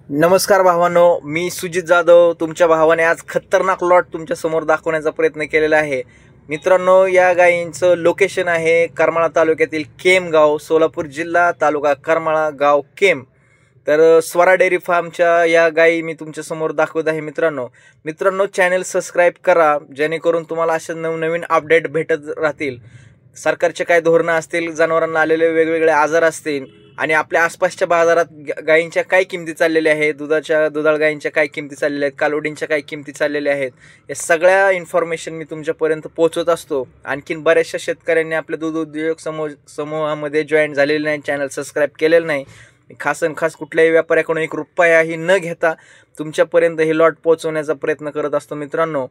नमस्कार भावांनो, मी सुजित जाधव. तुमच्या भावाने आज खतरनाक लॉट तुमच्या समोर दाखवण्याचा प्रयत्न केलेला आहे. मित्रांनो, या गायींचं लोकेशन आहे करमाळा तालुक्यातील केम गाव, सोलापूर जिल्हा, तालुका करमाळा, गाव केम. तर स्वरा डेअरी फार्मच्या या गायी मी तुमच्या समोर दाखवत आहे. मित्रांनो चॅनल सबस्क्राईब करा, जेणेकरून तुम्हाला अशा नवनवीन अपडेट भेटत राहतील. सरकारचे काय धोरणं असतील, जनावरांना आलेले वेगवेगळे आजार असतील आणि आपल्या आसपासच्या बाजारात गायींच्या काय किमती चाललेल्या आहेत, दुधाळ गायींच्या काय किमती चाललेल्या आहेत, कालवडींच्या काय किमती चाललेल्या आहेत, या सगळ्या इन्फॉर्मेशन मी तुमच्यापर्यंत पोहोचवत असतो. आणखीन बऱ्याचशा शेतकऱ्यांनी आपल्या दूध उद्योग समूहामध्ये जॉईन झालेले नाही, चॅनल सबस्क्राईब केलेलं नाही. खास कुठल्याही व्यापाऱ्याकडून एक रुपयाही न घेता तुमच्यापर्यंत हे लॉट पोहोचवण्याचा प्रयत्न करत असतो. मित्रांनो,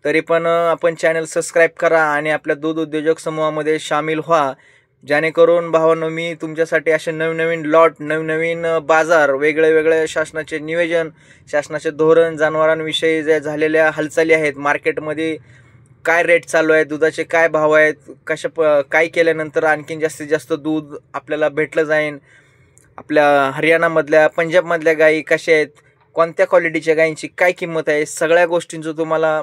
तरी पण आपण चॅनल सबस्क्राईब करा आणि आपल्या दूध उद्योजक समूहामध्ये सामील व्हा, जेणेकरून भावांनो मी तुमच्यासाठी असे नवनवीन लॉट, नवनवीन बाजार, वेगळे शासनाचे नियोजन, शासनाचे धोरण, जनावरांविषयी ज्या झालेल्या हालचाली आहेत, मार्केटमध्ये काय रेट चालू आहे, दुधाचे काय भाव आहेत, काय केल्यानंतर आणखीन जास्तीत जास्त दूध आपल्याला भेटलं जाईल, आपल्या हरियाणामधल्या, पंजाबमधल्या गायी कशा आहेत, कोणत्या क्वालिटीच्या गायींची काय किंमत आहे, सगळ्या गोष्टींचं तुम्हाला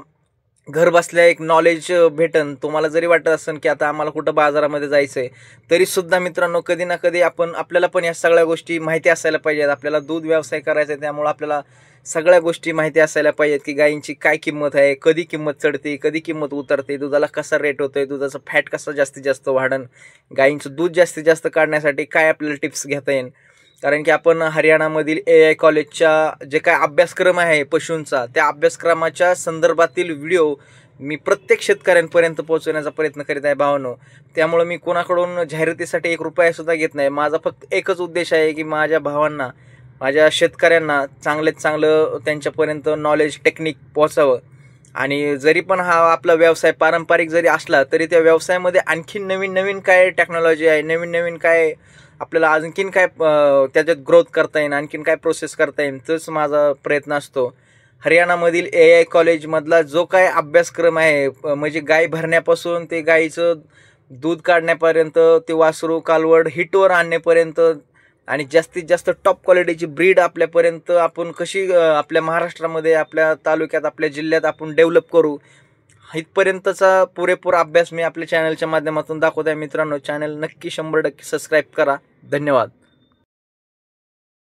घर बसल्या एक नॉलेज भेटन. तुम्हाला जरी वाटत असेल की आता आम्हाला कुठं बाजारामध्ये जायचं आहे, तरीसुद्धा मित्रांनो कधी ना कधी आपल्याला पण या सगळ्या गोष्टी माहिती असायला पाहिजेत. आपल्याला दूध व्यवसाय करायचा आहे, त्यामुळे आपल्याला सगळ्या गोष्टी माहिती असायला पाहिजेत की गायींची काय किंमत आहे, कधी किंमत चढते, कधी किंमत उतरते, दुधाला कसा रेट होतोय, दुधाचं फॅट कसं जास्तीत जास्त वाढन, गायींचं दूध जास्तीत जास्त काढण्यासाठी काय आपल्याला टिप्स घेता येईल. कारण की आपण हरियाणामधील AI कॉलेजच्या जे काय अभ्यासक्रम आहे पशूंचा, त्या अभ्यासक्रमाच्या संदर्भातील व्हिडिओ मी प्रत्येक शेतकऱ्यांपर्यंत पोहोचवण्याचा प्रयत्न करीत आहे भावांनो. त्यामुळे मी कोणाकडून जाहिरातीसाठी एक रुपयासुद्धा घेत नाही. माझा फक्त एकच उद्देश आहे की माझ्या भावांना, माझ्या शेतकऱ्यांना चांगलं त्यांच्यापर्यंत नॉलेज, टेक्निक पोहोचावं. आणि जरी पण हा आपला व्यवसाय पारंपरिक जरी असला, तरी त्या व्यवसायामध्ये आणखीन नवीन काय टेक्नॉलॉजी आहे, नवीन काय आपल्याला आणखीन काय त्याच्यात ग्रोथ करता येईल, आणखीन काय प्रोसेस करता येईल, तोच माझा प्रयत्न असतो. हरियाणामधील AI कॉलेजमधला जो काय अभ्यासक्रम आहे, म्हणजे गाय भरण्यापासून ते गायीचं दूध काढण्यापर्यंत, ते वासरू कालवड हिटवर आणण्यापर्यंत आणि जास्तीत जास्त टॉप क्वालिटीची ब्रीड आपल्यापर्यंत आपण कशी आपल्या महाराष्ट्रामध्ये, आपल्या तालुक्यात, आपल्या जिल्ह्यात आपण डेव्हलप करू, इथपर्यंतचा पुरेपूर अभ्यास मी आपल्या चॅनलच्या माध्यमातून दाखवत आहे. मित्रांनो, चॅनल नक्की 100% सबस्क्राईब करा. धन्यवाद.